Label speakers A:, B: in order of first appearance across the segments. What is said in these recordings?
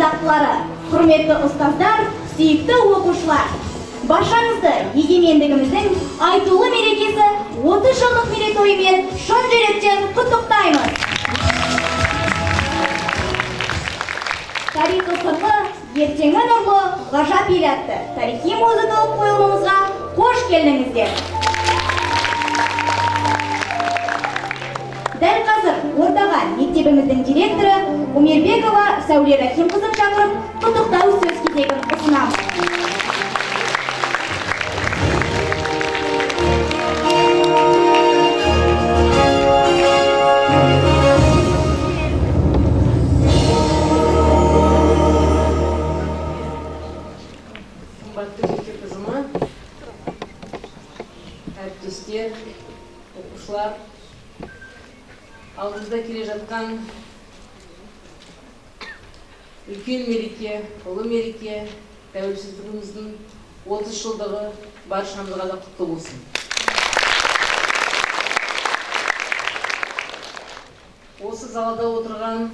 A: ардақтылары, құрметті ұстаздар, сүйікті оқушылар. Баршаңызды егемендігіміздің айтулы мерекесі 30 жылдық мерейтойымен шын жүректен құттықтаймыз. Тарихы сырлы, ертеңі нұрлы, ғажап ел атты тарихи музыкалық қойылымымызға қош келдіңіздер. Дәл қазір ортаға мектебіміздің директоры Умирбекова Сәуле Рахимқызын шақырып, құттықтау сөз кезегін ұсынамыз.
B: Қымбатты мектеп қызымы, әріптестер, оқушылар, алдымызда келе жатқан үлкен мереке, ұлы мереке, тәуелсіздігіміздің 30 жылдығы баршамызға да құтты болсын. Осы залада отырған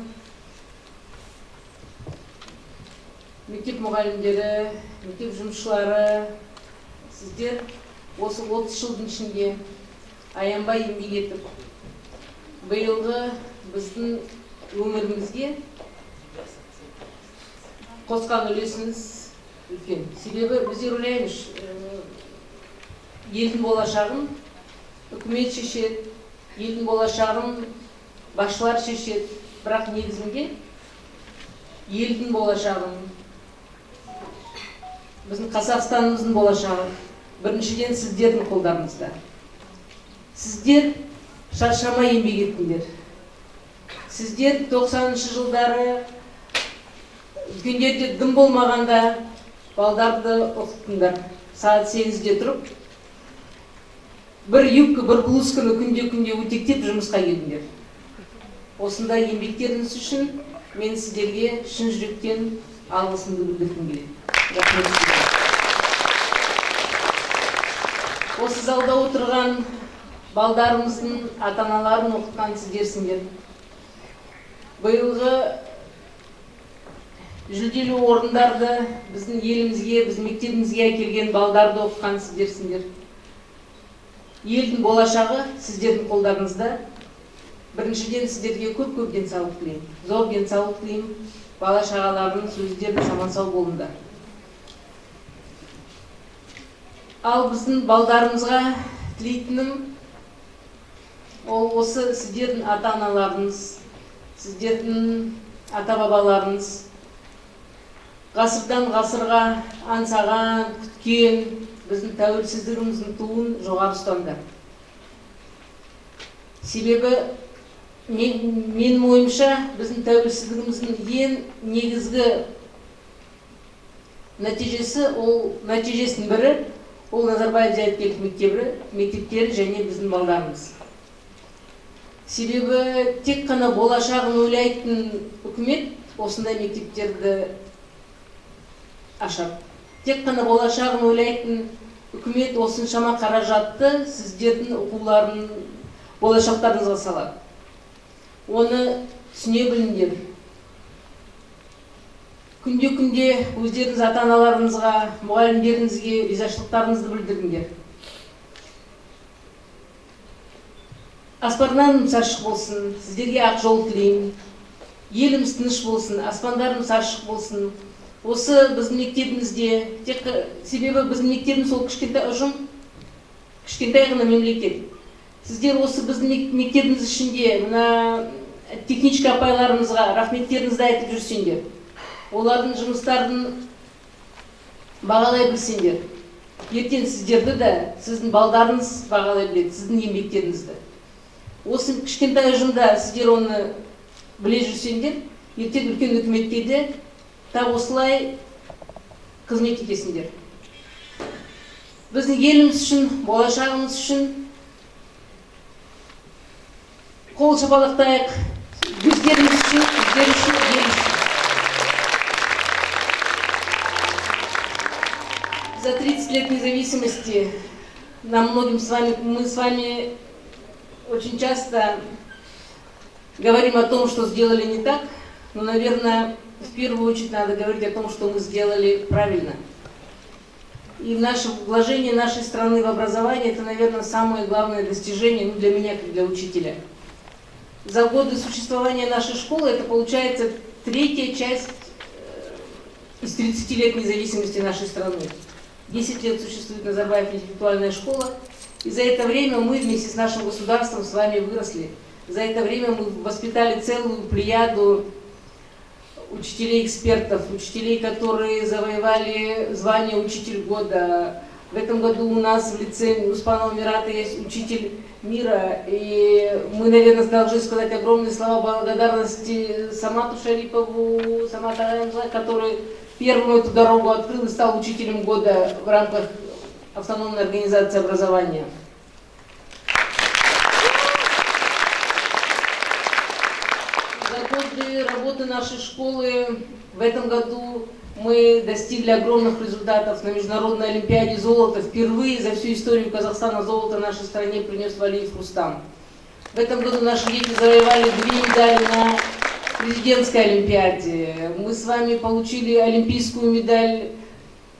B: мектеп мұғалімдері, мектеп жұмысшылары, сіздер осы 30 жылдың ішінде аянбай еңбек етіп, биылғы біздің өмірімізге қосқан үлесіңіз үлкен. Себебі біздер ойлаймыз, елдің болашағын үкімет шешеді, елдің болашағын басшылар шешеді, бірақ негізінде елдің болашағын, біздің Қазақстанымыздың болашағы біріншіден сіздердің қолдарыңызда. Сіздер шаршамай еңбек еттіңдер. Сіздер 90-шы жылдары үлкендерде дым болмағанда балдарды оқыттыңдар. Сағат 8-де тұрып, бір юбка, бір блузканы күнде өтектеп жұмысқа келдіңдер. Осындай еңбектеріңіз үшін мен сіздерге шын жүректен алғысымды білдіргім келеді. Рахмет. Осы залда отырған балдарымыздың ата-аналарын оқытқан сіздерсіңдер. Биылғы жүлделі орындарды біздің елімізге, біздің мектебімізге әкелген балдарды оқытқан сіздерсіңдер. Елдің болашағы сіздердің қолдарыңызда. Біріншіден сіздерге көп денсаулық тілеймін. Зор денсаулық тілеймін. Бала-шағалардың сөздерін аман-сау болыңдар. Ал біздің балдарымызға тілейтінім ол осы сіздердің ата-аналарыңыз, сіздердің ата-бабаларыңыз ғасырдан ғасырға аңсаған, күткен біздің тәуелсіздігіміздің туын жоғары ұстаңдар. Себебі менің ойымша біздің тәуелсіздігіміздің ең негізгі нәтижесінің бірі ол Назарбаев Зияткерлік мектептері және біздің балдарымыз. Себебі тек қана болашағын ойлайтын үкімет осындай мектептерді ашады. Тек қана болашағын ойлайтын үкімет осыншама қаражатты сіздердің оқуларын болашақтарыңызға салады. Оны түсіне біліңдер. Күнде өздеріңіз ата-аналарыңызға, мұғалімдеріңізге ризашылықтарыңызды білдіріңдер. Аспандарыңыз ашық болсын, сіздерге ақ жол тілеймін. Еліміз тыныш болсын, аспандарымыз ашық болсын. Осы біздің мектебімізде, себебі біздің мектебіміз ол кішкентай ұжым, кішкентай ғана мемлекет. Сіздер осы біздің мектебіміз ішінде мына техничка апайларымызға рахметтеріңізді айтып жүрсеңдер. Олардың жұмыстарын бағалай білсеңдер. Ертең сіздерді де, сіздің балдарыңыз бағалай біледі, сіздің еңбектеріңізді. Осы кішкентай ұжымда сіздер оны біле жүрсеңдер, ертең үлкен үкіметке де тап осылай қызмет етесіңдер. Біздің еліміз үшін, болашағымыз үшін қол шапалақтайық. Өздеріңіз үшін, ел үшін. За 30 лет независимости мы с вами очень часто говорим о том, что сделали не так, Но, наверное, в первую очередь надо говорить о том, что мы сделали правильно. И наше вложение нашей страны в образование – это, наверное, самое главное достижение, для меня, как для учителя. За годы существования нашей школы это получается третья часть из 30 лет независимости нашей страны. 10 лет существует Назарбаев интеллектуальная школа, и за это время мы вместе с нашим государством с вами выросли. За это время мы воспитали целую плеяду учителей-экспертов, учителей, которые завоевали звание «Учитель года». В этом году у нас в лице Успанова Мирата есть «Учитель мира», и мы, наверное, должны сказать огромные слова благодарности Самату Шарипову, который первым эту дорогу открыл и стал учителем года в рамках автономной организации образования. За годы работы нашей школы в этом году мы достигли огромных результатов на международной олимпиаде золота. Впервые за всю историю Казахстана золото нашей стране принес Валиев Рустам. В этом году наши дети завоевали 2 медали на президентской олимпиаде. Мы с вами получили олимпийскую медаль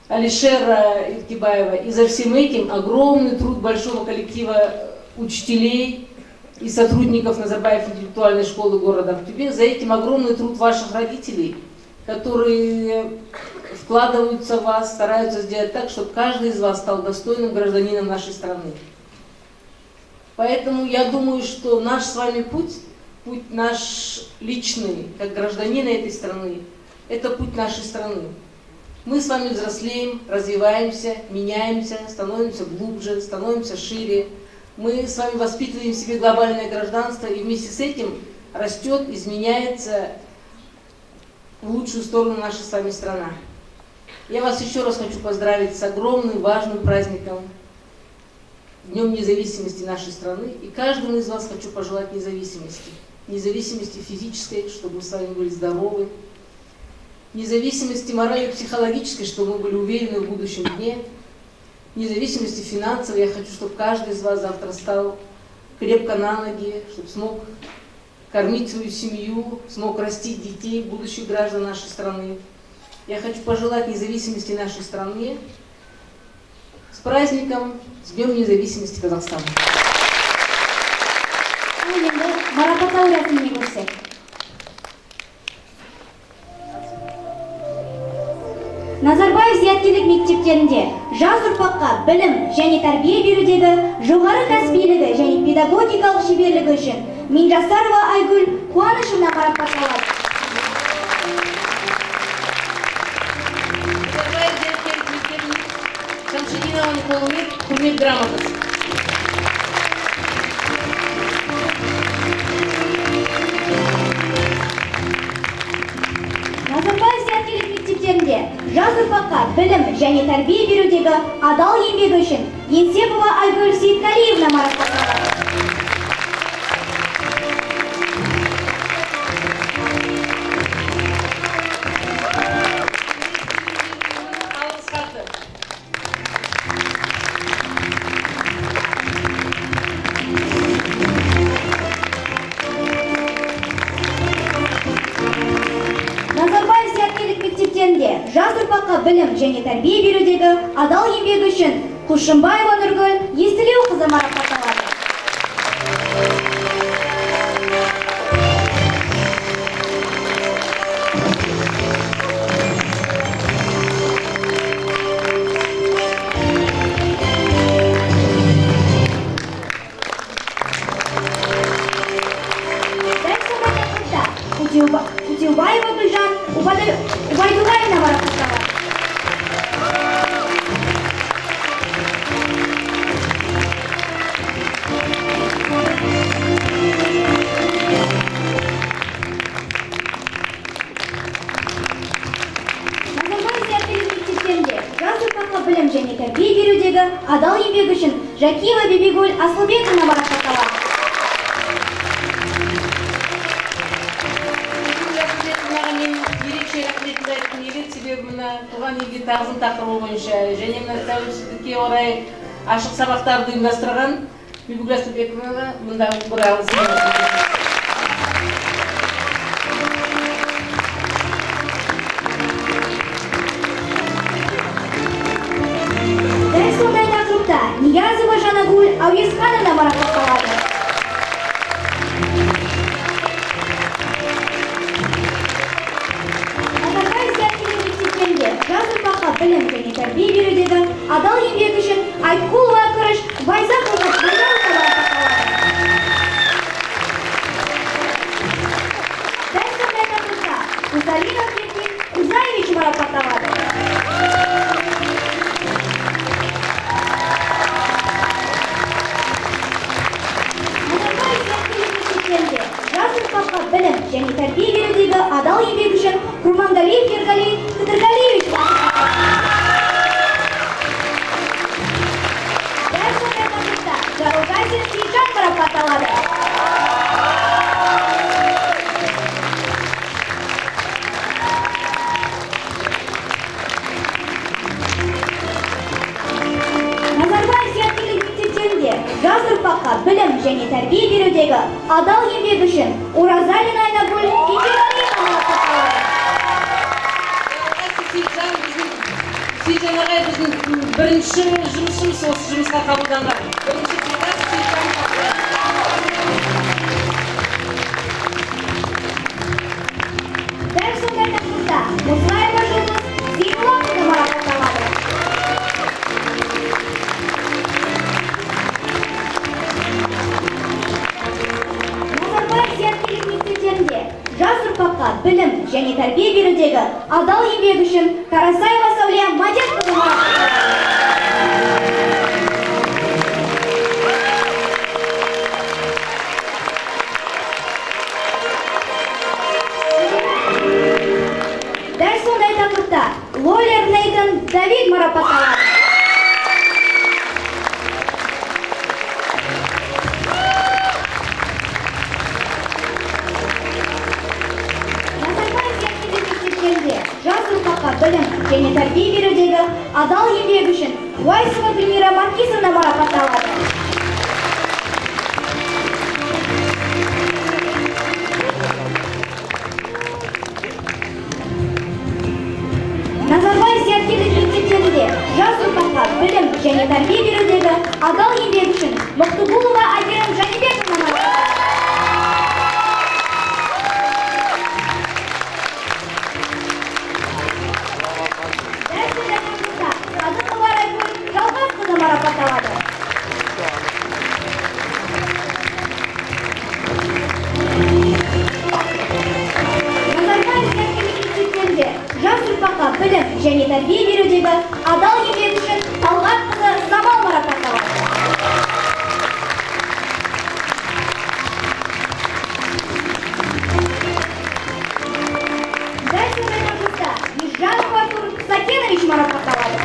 B: Алишера Иртибаева. И за всем этим огромный труд большого коллектива учителей и сотрудников Назарбаев интеллектуальной школы города Актюбе. За этим огромный труд ваших родителей, которые вкладываются в вас, стараются сделать так, чтобы каждый из вас стал достойным гражданином нашей страны. Поэтому я думаю, что наш с вами путь наш личный, как гражданина этой страны, это путь нашей страны. Мы с вами взрослеем, развиваемся, меняемся, становимся глубже, становимся шире. Мы с вами воспитываем в себе глобальное гражданство, и вместе с этим растет, изменяется в лучшую сторону наша с вами страна. Я вас еще раз хочу поздравить с огромным, важным праздником, Днем независимости нашей страны. И каждому из вас хочу пожелать независимости. Независимости физической, чтобы мы с вами были здоровы. Независимости морально-психологической, чтобы мы были уверены в будущем дне. Независимости финансовой. Я хочу, чтобы каждый из вас завтра стал крепко на ноги, чтобы смог кормить свою семью, смог растить детей, будущих граждан нашей страны. Я хочу пожелать независимости нашей стране. С праздником, с Днем независимости Казахстана.
A: Назарбаев зияткерлік мектептерінде жас ұрпаққа білім және тәрбие берудегі жоғары кәсібилігі және педагогикалық шеберлігі үшін Минжасарова Айгүл қуанышевна марапатталады.
B: Назарбаев зияткерлік мектебінің Шамшидинованың қолымен құрмет грамотасы.
A: Назарбаев зияткерлік мектептерінде жас ұрпаққа білім және тәрбие берудегі адал еңбегі үшін Еңсепова Айгүл Сейткалиевна марапатталады. Жас ұрпаққа білім және тәрбие берудегі адал еңбегі үшін Құшымбаева Нұргүл Естілеуқызы марапатталады. Утеубаева Гүлжан Убайдуллаевна марапатталады. Назарбаев зияткерлік мектептерінде жас ұрпаққа білім және тәрбие берудегі адал еңбегі үшін Жакиева Бибигүл Асылбековна марапатталады.
B: Себебі мына туған елге тағзым тақырыбы бойынша және мына тәуелсіздікке орай ашық сабақтарды ұйымдастырған Бибигүл Асылбековнаға мында бір алғысым.
A: bilim және тәрбие берудегі адал еңбегі үшін Айткулова Күріш Байзақова марапатталады. Дәл сондай тақырыпта Мусалинов Евгений Кузаевич марапатталады. Жас ұрпаққа білім және тәрбие берудегі адал еңбегі үшін Құрманғалиев Ерғали Қыдырғалиевич дәл сондай тақырыпта Жарылғазин Сейітжан марапатталады. Назарбаев зияткерлік мектептерінде жас ұрпаққа білім және тәрбие берудегі адал еңбегі үшін Оразалин Айнагүл Кенжеғалиева марапатталады.
B: Сейітжан ағай біздің бірінші жұмысшымыз осы жұмысқа қабылданған.
A: Дәл сондай тақырыпта Мұслаева Жұлдыз Зейнуллақызы марапатталады. Назарбаев зияткерлік мектептерінде жас ұрпаққа білім және тәрбие берудегі адал еңбегі үшін Карасаева Саулия Мадетқызы марапатталады. Дәл сондай тақырыпта Лойлер Нейтан Давид марапатталады. Назарбаев зияткерлік мектептерінде жас ұрпаққа білім және тәрбие берудегі адал еңбегі үшін Вайсова Гүлмира Маркизовна марапатталады. Назарбаев зияткерлік мектептерінде жас ұрпаққа білім және тәрбие берудегі адал еңбегі үшін Мақтубулова Айгерім Жанибековна марапатталады. Дәл сондай тақырыпта Садықова Райгүл Жалғасқызы марапатталады. Назарбаев зияткерлік мектептерінде жас ұрпаққа білім және тәрбие берудегі адал еңбегі үшін Талғатқызы Замал марапатталады. Дәл сондай тақырыпта Ержанов Артур Сакенович марапатталады.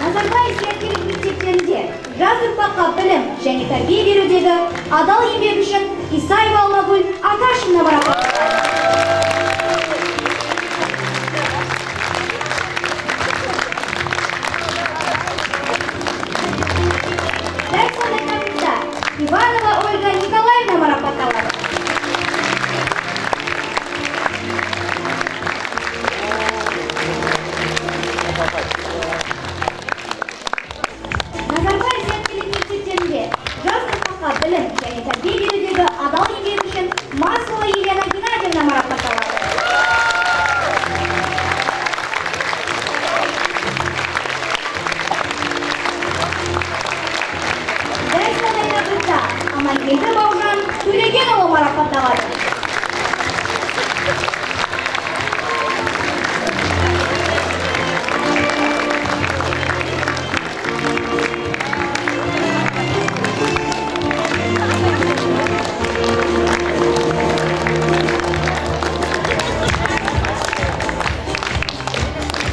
A: Назарбаев зияткерлік мектептерінде жас ұрпаққа білім және тәрбие берудегі адал еңбегі үшін Исаева Алмагүл Аташевна марапатталады. Дәл сондай тақырыпта Иванова Ольга Николаевна марапатталады. Назарбаев зияткерлік мектептерінде жас ұрпаққа білім және тәрбие берудегі адал еңбегі үшін Маслова Елена Геннадьевна марапатталады. Дәл сондай тақырыпта Амангелді Бауыржан Төлегенұлы марапатталады.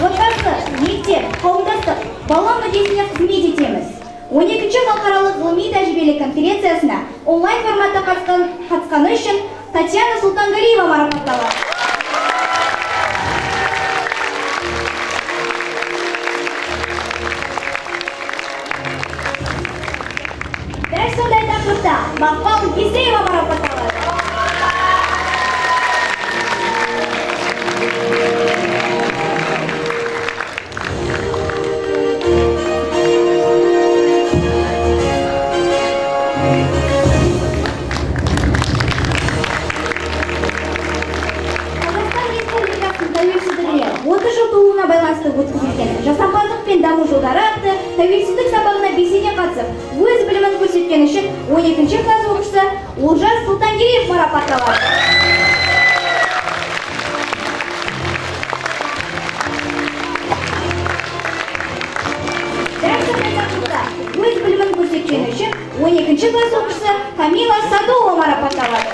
A: Отбасы, мектеп, қауымдастық, бала мүддесіне қызмет етеміз. 12-ші халықаралық ғылыми-тәжірибелік конференциясына онлайн форматта қатысқаны үшін Татьяна Султангалиева марапатталады. Дәл сондай тақырыпта Мақпал Есеева марапатталады. көрсеткені үшін 12-ші класс оқушысы Олжас Сұлтангереев марапатталады. Өз білімін көрсеткені үшін 12-ші класс оқушысы Камила Садова марапатталады.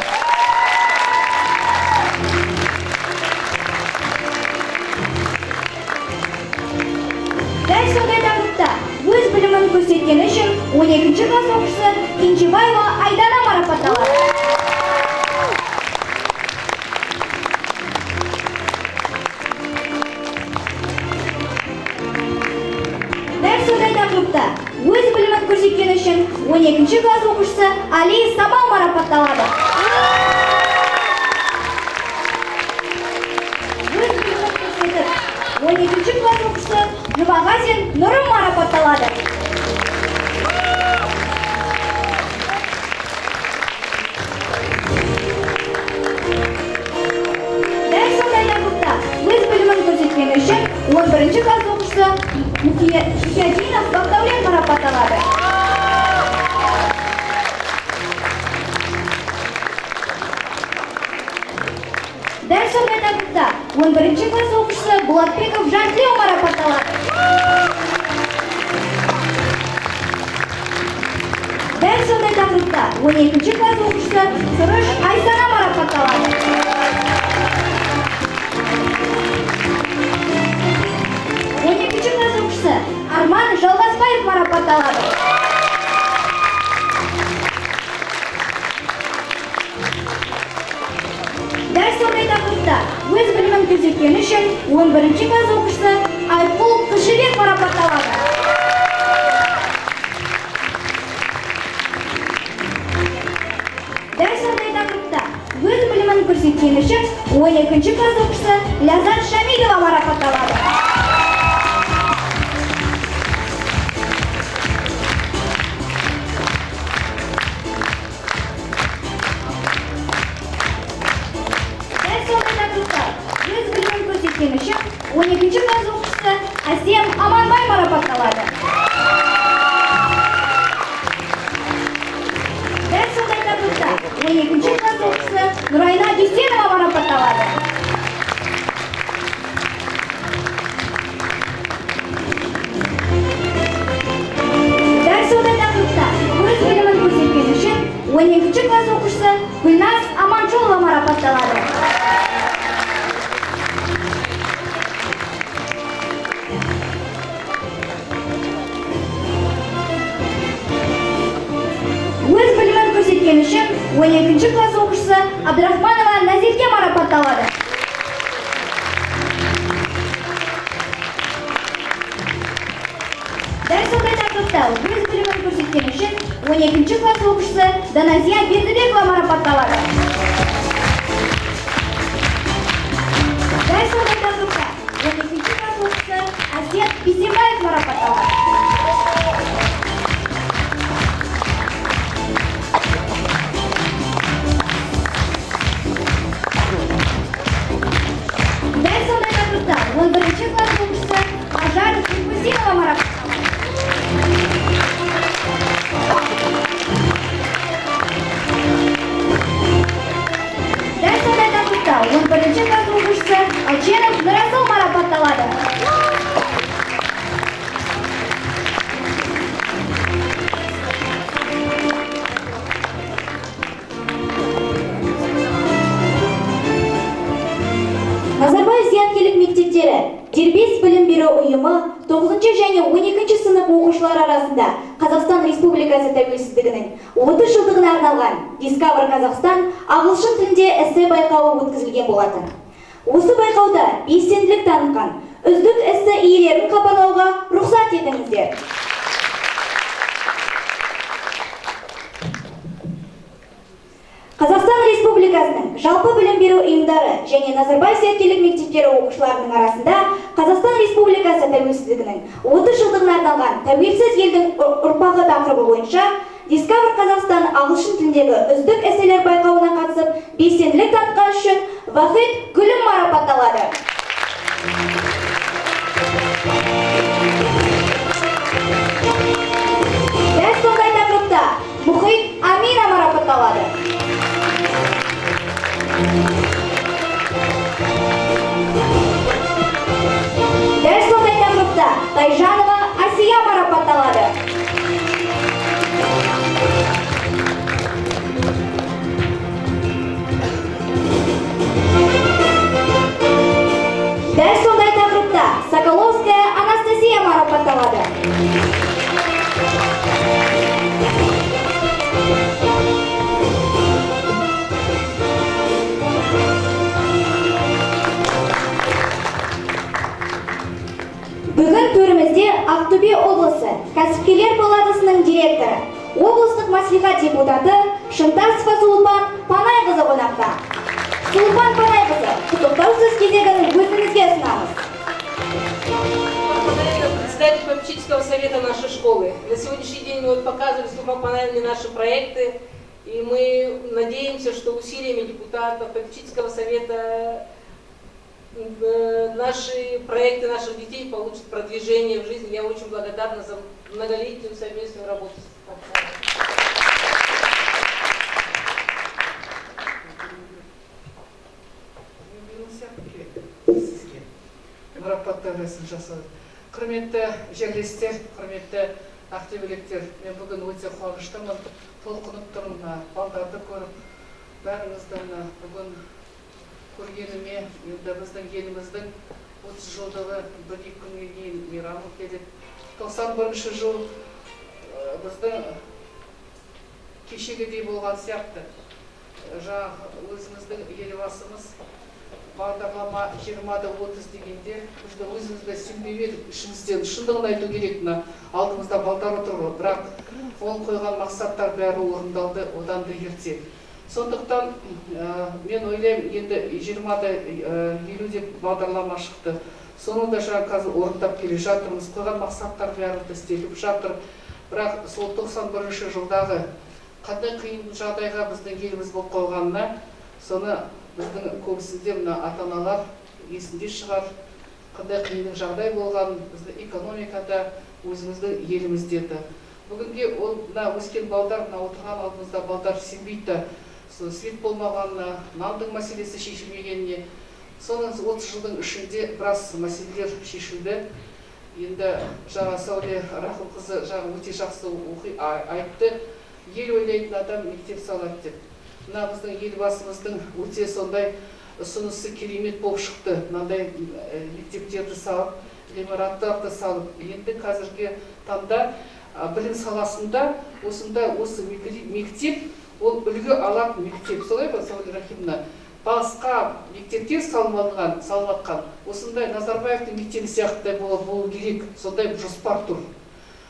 A: Дәл сондай тақырыпта өз білімін көрсеткені үшін 12-ші класс оқушысы Кенжебаева Айдана марапатталады. Дәл сондай тақырыпта өз білімін көрсеткені үшін 12-ші класс оқушысы Али Самал марапатталады. Өз білімін көрсетіп 12-ші класс оқушысы Жұмағазин Нұрым марапатталады. Дәл сондай тақырыпта өз білімін көрсеткені үшін 11-ші класс оқушысы Мұхиядинов Бақдәулет марапатталады. Дәл сондай тақырыпта 11-ші класс оқушысы Болатбеков Жантілеу марапатталады. Дәл сондай тақырыпта 12-ші класс оқушысы Сұрыш Айсана марапатталады. 12-ші класс оқушысы Арман Жалғасбаев марапатталады. Дәл сондай тақырыпта өз білімін көрсеткені үшін 11-ші класс оқушысы Айқұл Қышыбек марапатталады. Дәл сондай тақырыпта өз білімін көрсеткені үшін 12-ші класс оқушысы Лязат Шамилова марапатталады. Дәл сондай тақырыпта өз білімін көрсеткені үшін 12-ші класс оқушысы Әсем Аманбай марапатталады. Дәл сондай тақырыпта 12-ші класс оқушысы Нұрайна Дүйсенова марапатталады. Дәл сондай тақырыпта өз білімін көрсеткені үшін 12-ші класс оқушысы Гүлназ Аманжолова марапатталады. Өз білімін көрсеткені үшін 12-ші класс оқушысы Абдрахманова Назерке марапатталады. Дәл сондай тақырыпта өз білімін көрсеткені үшін 12-ші класс оқушысы Даназия Бердібекова марапатталады. Дәл сондай тақырыпта 12-ші класс оқушысы Әсет Бейсенбаев марапатталады. Дәл сондай тақырыпта 11-ші класс оқушысы Ажар Кулкусинова марапатталады. Дәл сондай тақырыпта 11-ші класс оқушысы Алченов Нұрасыл марапатталады. Назарбаев зияткерлік мектептері дербес білім беру ұйымы 9-ші және 12-ші сынып оқушылар арасында Қазақстан Республикасы тәуелсіздігінің 30 жылдығына арналған Discover Қазақстан ағылшын тілінде эссе байқауы өткізілген болатын. Осы байқауда белсенділік танытқан үздік эссе иелерін хабарлауға рұқсат етіңіздер. Қазақстан Республикасының жалпы білім беру ұйымдары және Назарбаев зияткерлік мектептері оқушыларының арасында Қазақстан Республикасы тәуелсіздігінің 30 жылдығына арналған тәуелсіз елдің ұрпағы тақырыбы бойынша Discover Қазақстан ағылшын тіліндегі үздік эсселер байқауына қатысып, белсенділік танытқаны үшін Вахид Гүлім марапатталады. Дәл сондай тақырыпта Кәсіпкерлер палатасының директоры, облыстық мәслихат депутаты Шынтасова Сулпан Панайқызы қонақта. Сулпан Панайқызы, құттықтау сөз кезегін өзіңізге ұсынамыз.
B: Председатель попечительского совета нашей школы. На сегодняшний день мы показывали Сулпан Панайқызы наши проекты, и мы надеемся, что усилиями депутатов попечительского совета наши проекты наших детей получат продвижение в жизни. Я очень благодарна за многолетнюю совместную работу.
C: Құрметті жерлестер, құрметті ақтөбеліктер, мен бүгін өте қуаныштымын, толқынып тұрмын, балдарды көріп, бәріңізді бүгін көргеніме, енді біздің еліміздің 30 жылдығы 1-2 күнге кейін мейрамы келеді. 91 жыл біздің кешегідей болған сияқты. Жаңағы өзіміздің елбасымыз бағдарлама 20-30 дегенде бізді өзімізге сенбеп едік, ішімізден шындығын айту керек, алдымызда балдар отыр, бірақ ол қойған мақсаттар бәрі орындалды, одан да ерте. Сондықтан мен ойлаймын, енді 20-50 деп бағдарлама шықты. Соны да жаңа қазір орындап келе жатырмыз. Қойған мақсаттар бәрі істеліп жатыр. Бірақ сол 91 жылдағы қандай қиын жағдайға біздің еліміз болып қойғанына, соны біздің көбісінде мына ата-аналар есінде шығар, қандай қиын жағдай болған біздің экономикада, өзіміздің елімізде. Бүгінге мына өскен балдар, мына отырған алдымызда балдар сенбейді, свет болмағанына, нандың мәселесі шешілмегеніне. Соның 30 жылдың ішінде біраз мәселелер шешілді. Енді жаңа Сәуле Рахымқызы өте жақсы айтты. Ел ойлайтын адам мектеп салады деп. Мына біздің елбасымыздың өте сондай ұсынысы керемет болып шықты. Мынандай мектептерді салып, ғимараттарды салып. Енді қазіргі таңда білім саласында осы мектеп ол үлгі алатын мектеп. Солай ба, Сәуле Рахимовна? Басқа мектептер салынған. Осындай Назарбаевтың мектебі сияқты болу керек. Сондай жоспар тұр.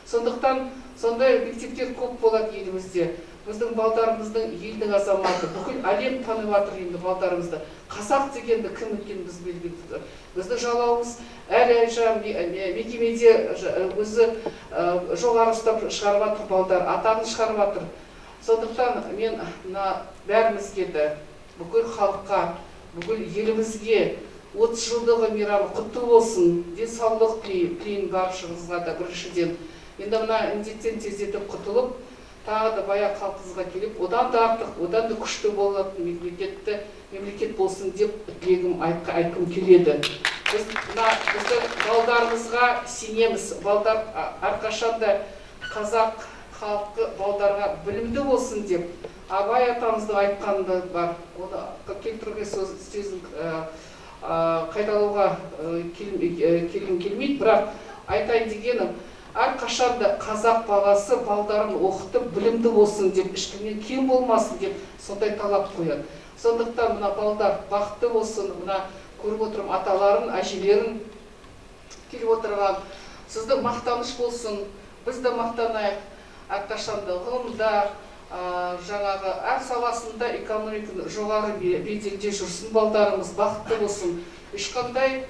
C: Сондықтан сондай мектептер көп болады елімізде. Біздің балдарымыздың елдің азаматы, бүкіл әлем танып жатыр енді балдарымызды. Қазақ дегенді кім екенін біз белгілі. Біздің жалауымыз әр мекемеде өзі жоғары ұстап шығарып жатыр балдар, атағын шығарып жатыр. Сондықтан мен бәрімізге де, бүкіл халыққа, бүкіл елімізге 30 жылдығы мейрамы құтты болсын, денсаулық тілеймін баршаңызға да біріншіден. Енді мына індеттен тездетіп құтылып, тағы да баяғы қалпымызға келіп, одан да артық, одан да күшті болатын мемлекет болсын деп тілегім айтқым келеді. Біздің балдарымызға сенеміз, балдар әрқашанда қазақ халқы балдарға білімді болсын деп, Абай атамыздың айтқанында бар. Оны келтіруге сөзін қайталауға келгім келмейді, бірақ айтайын дегенім, әрқашанда қазақ баласы балдарын оқытып білімді болсын деп, ешкімнен кем болмасын деп сондай талап қояды. Сондықтан мына балдар бақытты болсын, мына көріп отырмын аталарын, әжелерін келіп отырған, сізді мақтаныш болсын, біз де мақтанайық. Әрқашанда ғылымда, жаңағы әр саласында экономиканың жоғары беделде жүрсін балдарымыз, бақытты болсын, ешқандай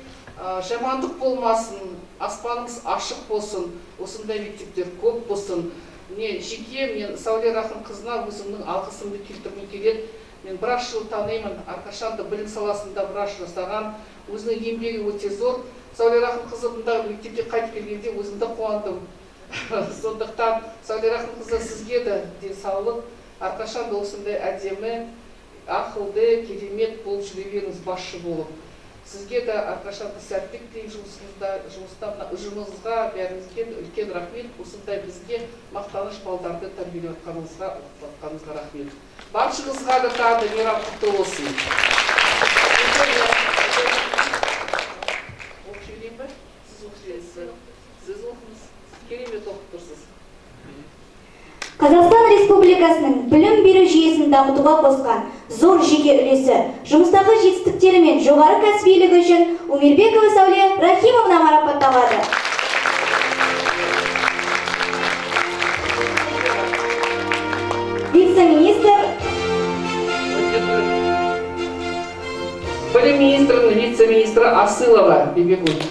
C: жамандық болмасын, аспанымыз ашық болсын, осындай мектептер көп болсын. Жеке мен Сәуле Рахымқызына өзімнің алғысымды келтіргім келеді. Мен біраз жыл танимын, әрқашанда білім саласында біраз жасаған, өзінің еңбегі өте зор. Сәуле Рахымқызы бұндағы мектепке қайтып келгенде өзімді қуандым. Сондықтан Сәуле Рахымқызы сізге де денсаулық, әрқашанда осындай әдемі, ақылды, керемет болып жүре беріңіз, басшы болып. Сізге де әрқашанда сәттілік тілеймін жұмысыңызға, бәріңізге үлкен рахмет. Осындай бізге мақтаныш балдарды тәрбиелеп жатқаныңызға рахмет. Баршаңызға да тағы да мейрам құтты болсын. Сіз оқыңыз, керемет оқып тұрсыз.
A: Қазақстан Республикасының білім беру жүйесін дамытуға қосқан зор жеке үлесі, жұмыстағы жетістіктері мен жоғары кәсібилігі үшін Умирбекова Сәуле Рахимовна марапатталады.
C: вице-министрі Асылова Бибигуль.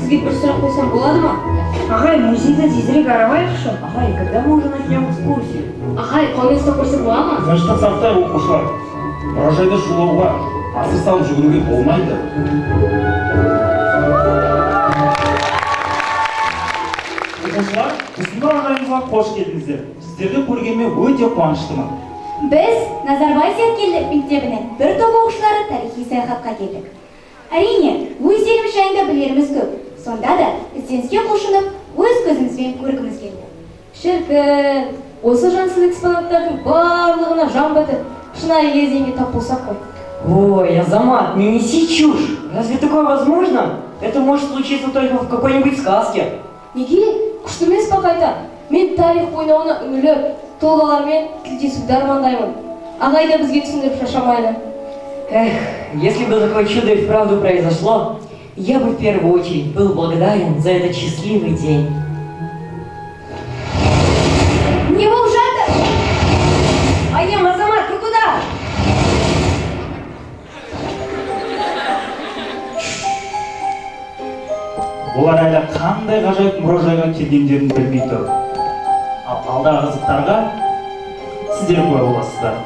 D: Сізге бір сұрақ қойсам болады ма?
E: Ағай, музейді тезірек аралайықшы. Ағай, когда мы уже начнем экскурсию?
D: Ағай, қолыңызды көрсек бола ма?
F: Тыныштық сақтай оқушылар. Мұражайды шулауға асыр салып жүгіруге болмайды. Оқушылар, біздің мұражайымызға қош келдіңіздер. Сіздерді көргеніме өте қуаныштымын.
A: Біз Назарбаев зияткерлік мектебінің бір топ оқушылары тарихи саяхатқа келдік. Әрине, өз еліміз жайында білеріміз көп. Сонда да ізденіске құлшынып, өз көзімізбен көргіміз келді.
D: Шіркін, осы жансыз экспонаттардың барлығына жан бітіп, шынайы кезеңге тап болсақ қой.
E: Ой, Азамат, не неси чушь. Разве такое возможно? Это может случиться только в какой-нибудь сказке.
D: Неге? Күшті емес па қайта? Мен тарих ойнауына үңіліп, толғалармен тілдесуді армандаймын. Ағай да бізге түсіндіріп шаршамайды.
E: Эх, если бы такое чудо и вправду произошло, я бы в первую очередь был благодарен за этот счастливый день.
A: Не болып жатыр?
E: Айым, Азамат, ты куда?
F: Олар әлі қандай ғажайып мұражайға келгендерін білмей тұр. Ал алдағы қызықтарға сіздер куә боласыздар.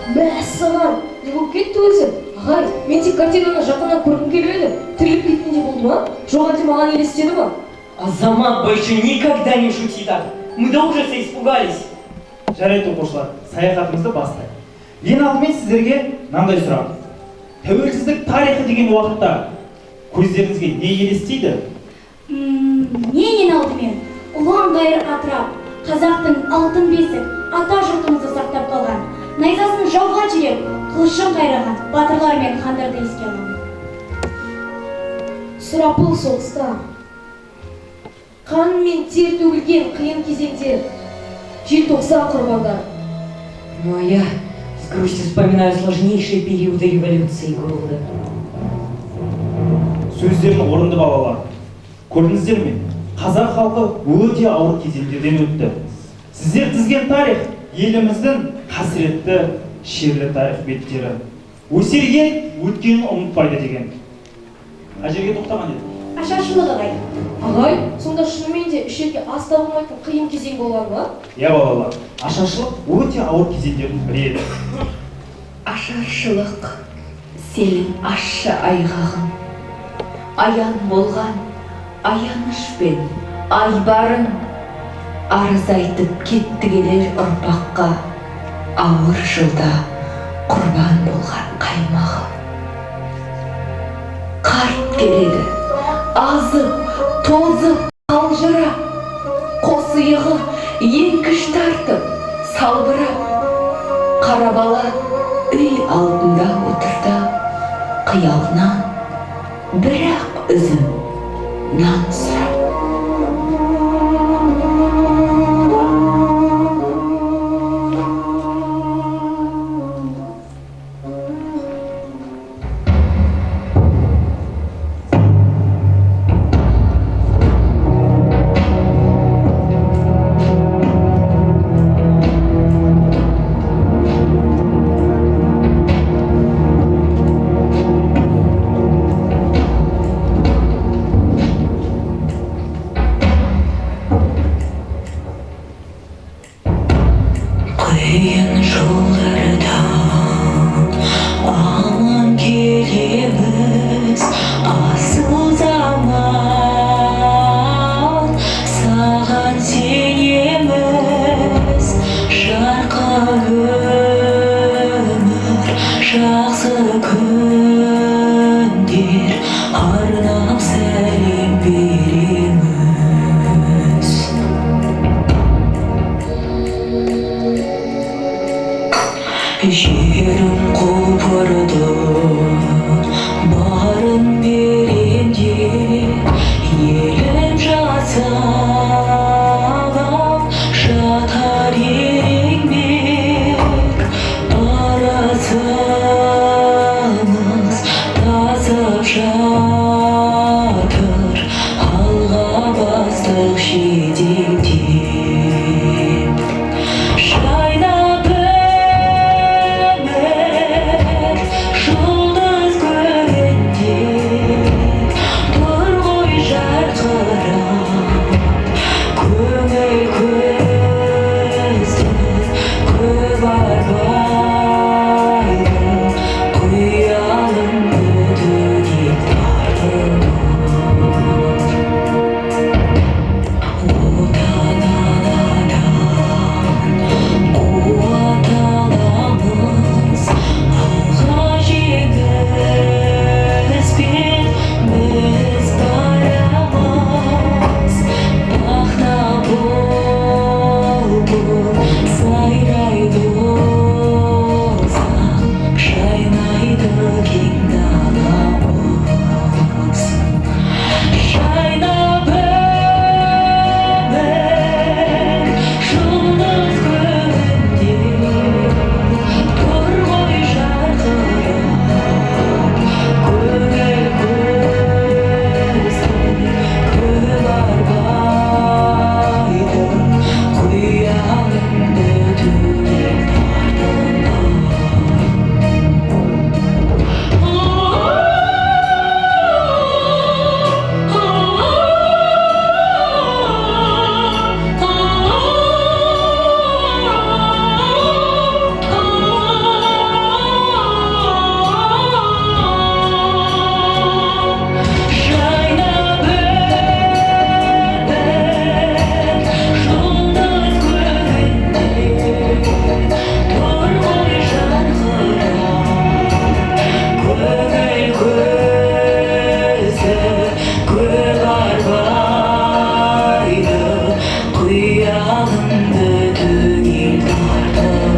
D: Мәссаған, не болып кетті өзі? Ағай, мен тек картинаны жақыннан көргім келіп еді. Тіріліп кеткендей болды ма? Жоқ әлде маған елестеді ма?
E: Азамат, больше никогда не шути так. Мы до ужаса испугались.
F: Жарайды оқушылар, саяхатымызды бастайық. Ең алдымен сіздерге мынандай сұрақ. Тәуелсіздік тарихы деген уақытта көздеріңізге не елестейді?
A: Ең алдымен ұлан ғайыр атырап, қазақтың алтын бесік, ата жұртымызды сақтап қалған, найзасын жауға жүрек, қылышын қайраған батырлар мен хандарды еске аламын.
D: Сұрапыл соғыста, қан мен тер төгілген қиын кезеңде, желтоқсан құрбандар.
E: Ну а я с грустью вспоминаю сложнейшие периоды революции и голода.
F: Сөздерін орынды балалар. Көрдіңіздер ме? Қазақ халқы өте ауыр кезеңдерден өтті. Сіздер тізген тарих еліміздің қасіретті, шерлі тарих беттері. Өсерге өткенін ұмытпайды деген. Қай жерге тоқтаған еді?
A: Ашаршылық ағай.
D: Ағай, сонда шынымен де ішекке ас табылмайтын қиын кезең болған ба?
F: Иә балалар, ашаршылық өте ауыр кезеңдердің бірі еді.
G: Ашаршылық, сенің ащы айғағың, аян болған аяныш пен айбарың, арыз айтып кетті келер ұрпаққа, ауыр жылда құрбан болған қаймағы. Қарт келеді, азып, тозып, қалжырап, қос иығы еңкіш тартып, салбырап, қара бала үй алдында отырды, қиялынан бір-ақ үзім нан сұрап.
H: Қиын жолдардан аман келеміз, асыл заман саған сенеміз. Жарқын өмір, жақсы күндер, арнап сәлем береміз. Жерім құлпырды, барын берем деп, елім жасап жатар еңбек. Арысымыз тасып жатыр, алға бастық жеделдеп. Жайнап жұлдыз көлінде тұр ғой жарқырап, көңіл көзді көп арбайды, құйалымды түгел тартып. Отан анадан қуат аламыз, алға жеңіспен біз барамыз. Мақта бұлбұл сайрайды озақ, жайнайды кең даламыз. Жайнап өмір жұлдыз көлінде тұр ғой жарқырап, көңіл көзді көп арбайды, құйалымды түгел Жайнап өмір жұлдыз көлінде тұр ғой жарқырап, көңіл көзді көп арбайды, құйалымды түгел тартып.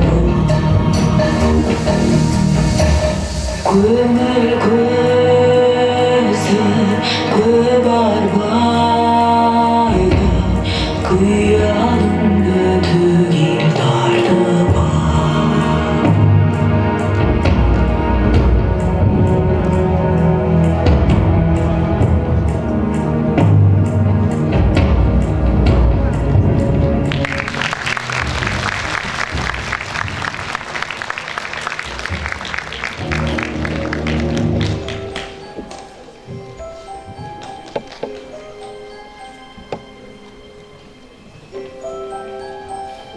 H: Көңіл көзді көп арбайды, құйалымды түгел тартып.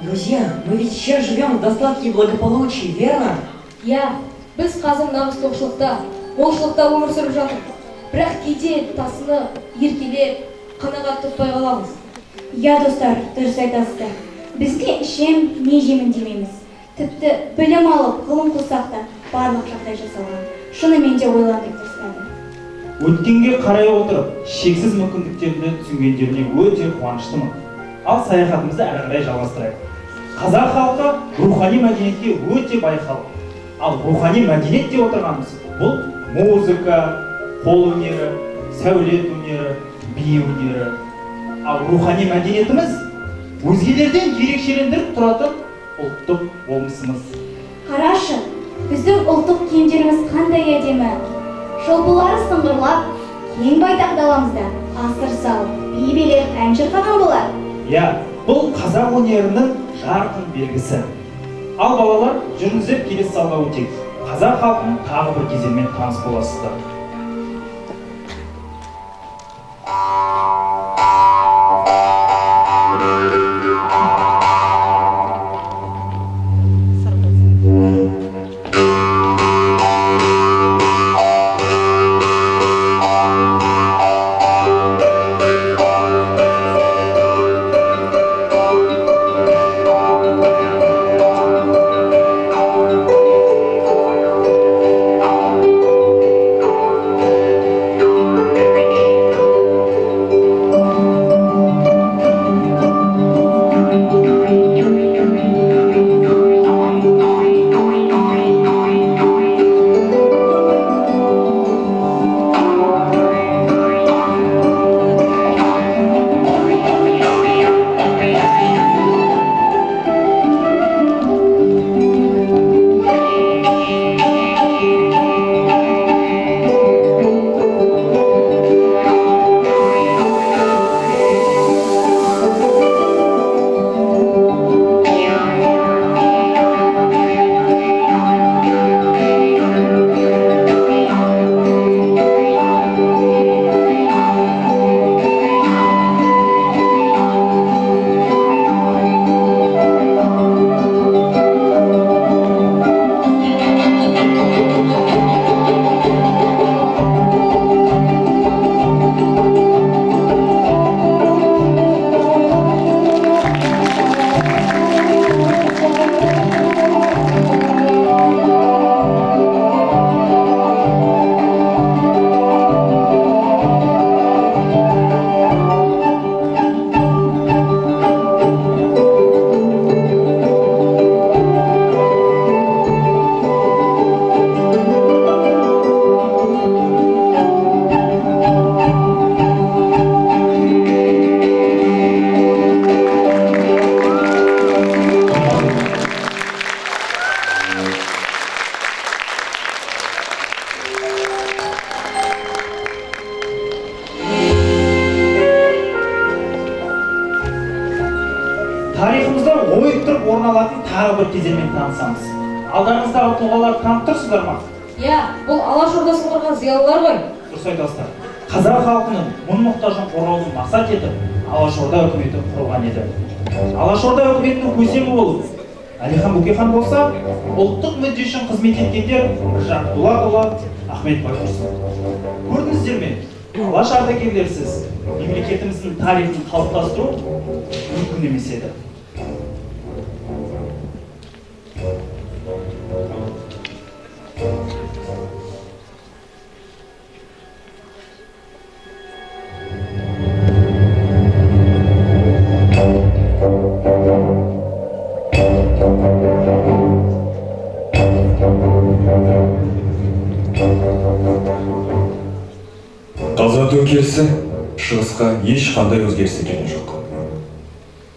E: Друзья, мы ведь сейчас живем в достатке и благополучии, верно?
D: Иә, біз қазір нағыз тоқшылықта, молшылықта өмір сүріп жатырмыз. Бірақ кейде тасынып, еркелеп, қанағат тұтпай қаламыз.
A: Я, достар, дұрыс айтасыздар. Бізге ішем, не жемін демейміз. Тіпті білім алып, ғылым қылсақ та барлық жағдай жасалған. Шынымен де ойландырып тастады.
F: Өткенге қарай отырып, шексіз мүмкіндіктерді түсінгендеріне өте қуаныштымын. Ал саяхатымызды әрі қарай жалғастырайық. Қазақ халқы рухани мәдениетке өте бай халық. Ал рухани мәдениет деп отырғанымыз бұл музыка, қол өнері, сәулет өнері, би өнері. Ал рухани мәдениетіміз өзгелерден ерекшелендіріп тұратын ұлттық болмысымыз.
A: Қарашы, біздің ұлттық киімдеріміз қандай әдемі. Шолпылары сыңғырлап, кең байтақ даламызда асыр салып, би билеп ән шырқаған болар.
F: Иә, бұл қазақ өнерінің жарқын белгісі. Ал балалар, жүріңіздер келесі залға өтейік. Қазақ халқының тағы бір кезеңмен таныс боласыздар. Тарихымызда ойып тұрып орын алатын тағы бір кезеңмен танысамыз. Алдарыңыздағы тұлғаларды танып тұрсыздар ма?
D: Иә, бұл Алашордасын құрған зиялылар ғой.
F: Дұрыс айтасыздар. Қазақ халқының мұң мұқтажын қорғауды мақсат етіп Алашорда үкіметі құрылған еді. Алашорда үкіметінің көсемі болып Әлихан Бөкейхан болса, ұлттық мүдде үшін қызмет еткендер Біржан Дулатұлы, Ахмет Байтұрсын. Көрдіңіздер ме? Алаш ардагерлерсіз мемлекетіміздің тарихын қалыптастыру мүмкін емес еді.
I: Қаза төңкерісі шығысқа ешқандай өзгеріс келген жоқ.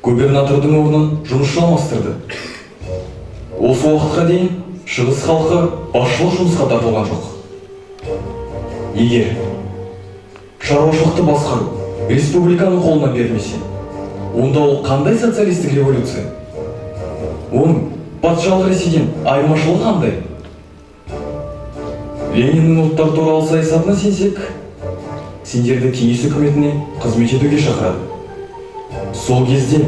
I: Губернатордың орнын жұмысшы алмастырды. Осы уақытқа дейін шығыс халқы басшылық жұмысқа тартылған жоқ. Егер шаруашылықты басқару республиканың қолына берілмесе, онда ол қандай социалистік революция? Оның патшалық Ресейден айырмашылығы қандай? Лениннің ұлттар туралы саясатына сенсек, сендерді кеңес үкіметіне қызмет етуге шақырады. Сол кезде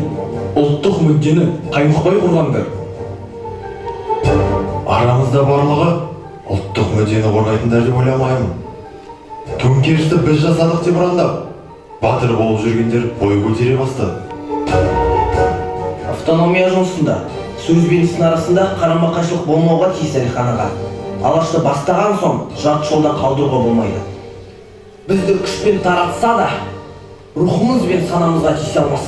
I: ұлттық мүддені қаймықпай қорғаңдар.
J: Арамызда барлығы ұлттық мүддені қорғайтындар деп ойламаймын. Төңкерісті біз жасадық деп ұрандап, батыр болып жүргендер бой көтере бастады.
K: Автономия жұмысында сөз бен істің арасында қарама-қайшылық болмауға тиіс әлиханаға. Алашты бастаған соң жат жолдан қалдыруға болмайды. Бізді күшпен таратса да, рухымыз бен санамызға тиісе алмас.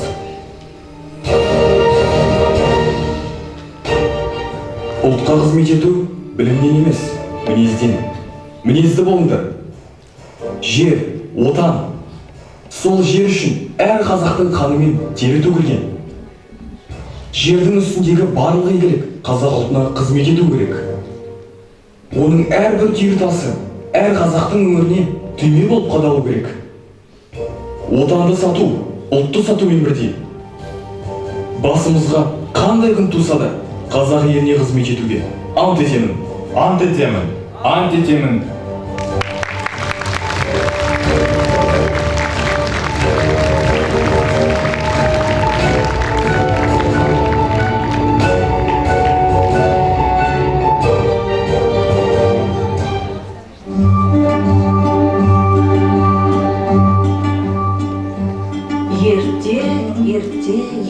I: Ұлтқа қызмет ету білімнен емес, мінезден. Мінезді болыңдар. Жер, отан. Сол жер үшін әр қазақтың қаны мен тері төгілген. Жердің үстіндегі барлық игілік қазақ ұлтына қызмет ету керек. Оның әрбір түйір тасы әр қазақтың өміріне түйме болып қадалу керек. Отанды сату, ұлтты сатумен бірдей. Басымызға қандай күн туса да қазақ еліне қызмет етуге ант етемін.
F: Ант етемін. Ант етемін.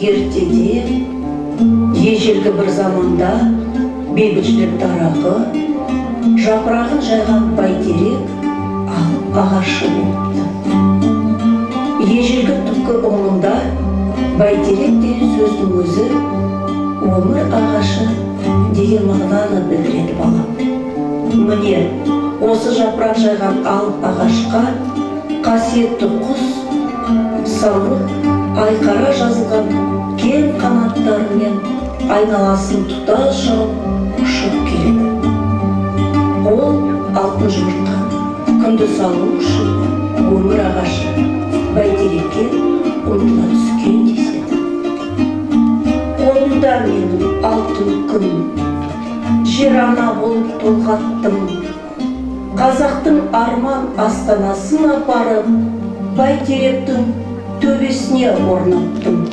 G: Ертеде ежелгі бір заманда бейбітшілік дарағы жапырағын жайған бәйтерек ағашы болыпты. Ежелгі түпкі ұғымында бәйтерек деген сөздің өзі өмір ағашы деген мағынаны білдіреді балам. Міне осы жапырақ жайған алып ағашқа қасиетті құс самұрық айқара жазылған кең қанаттарымен айналасын тұтас жауып ұшып келеді. Ол алтын жұмыртқа күнді салу үшін өмір ағашы бәйтерекке ұмтыла түскен деседі. Қолымда менің алтын күн, жер ана болып толғаттым. Қазақтың арман астанасын апарып, бәйтеректің төбесіне орнаттым.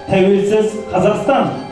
F: тәуелсіз Қазақстан.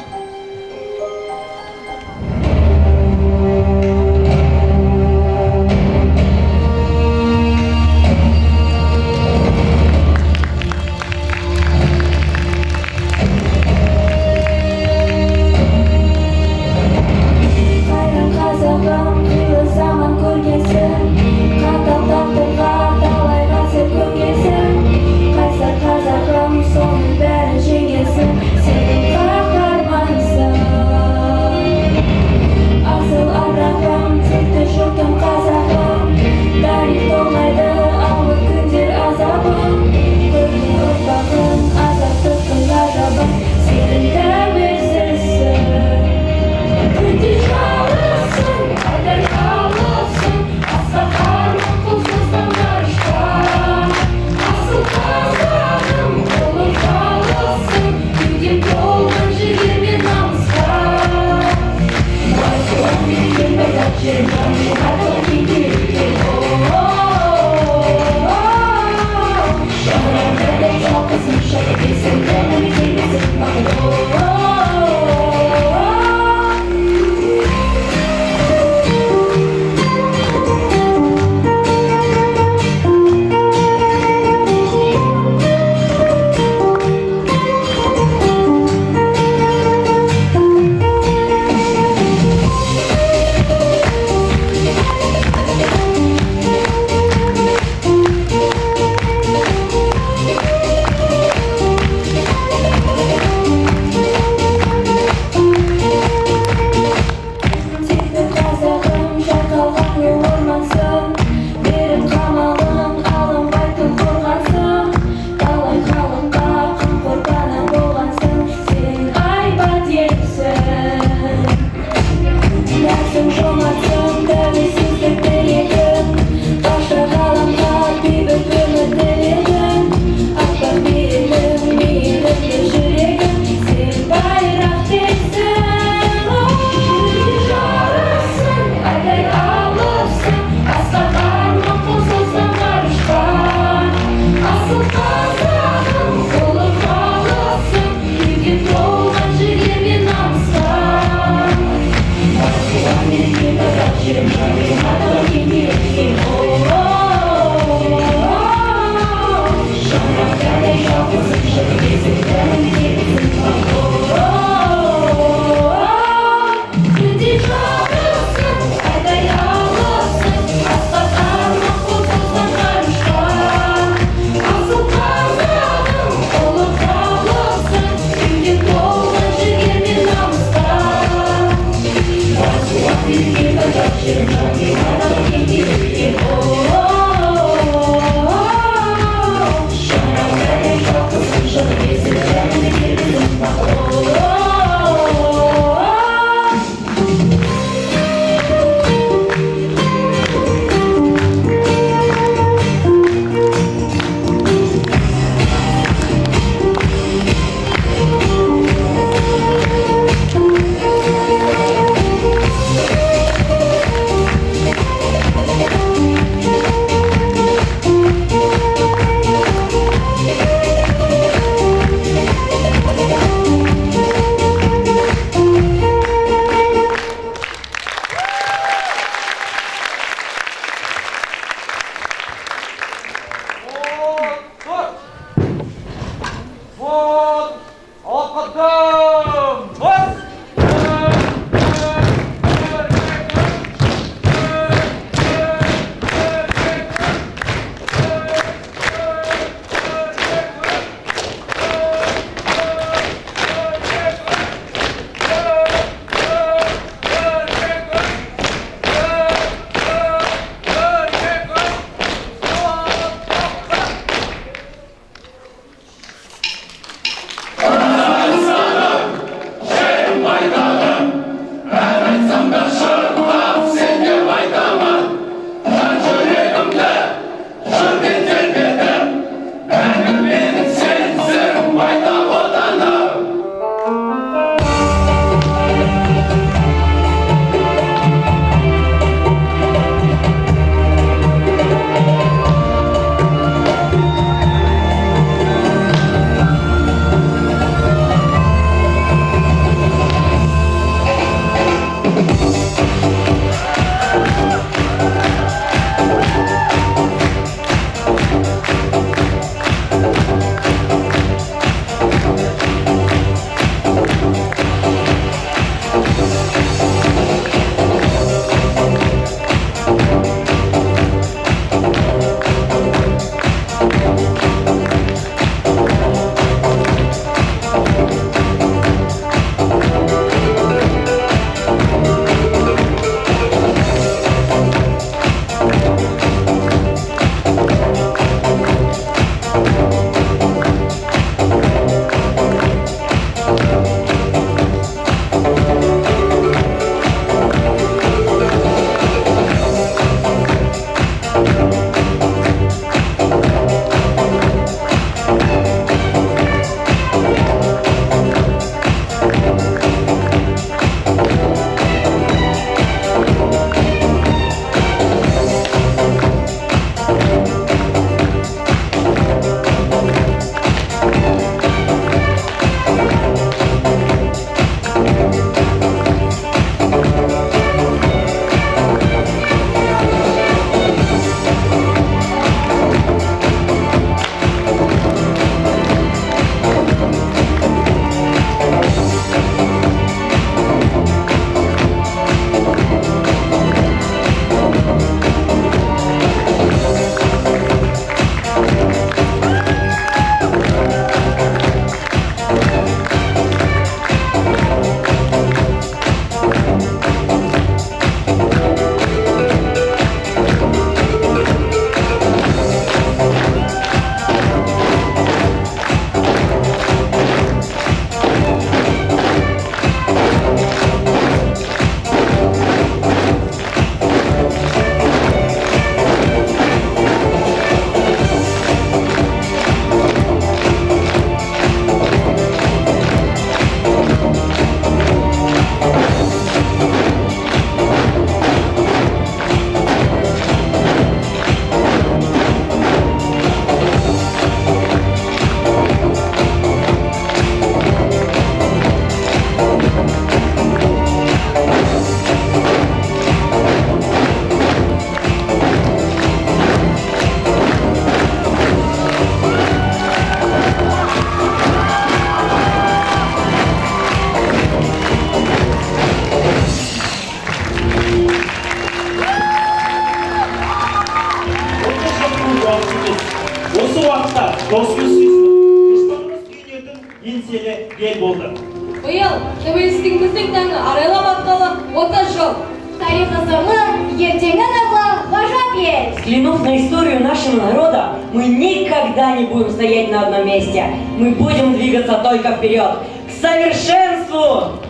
F: болды.
D: Биыл тәуелсіздігіміздің таңы арайлап атқалы 30 жыл.
A: Тарихы сырлы, ертеңі нұрлы, ғажап ел.
E: Взглянув на историю нашего народа, мы никогда не будем стоять на одном месте. Мы будем двигаться только вперед, к совершенству!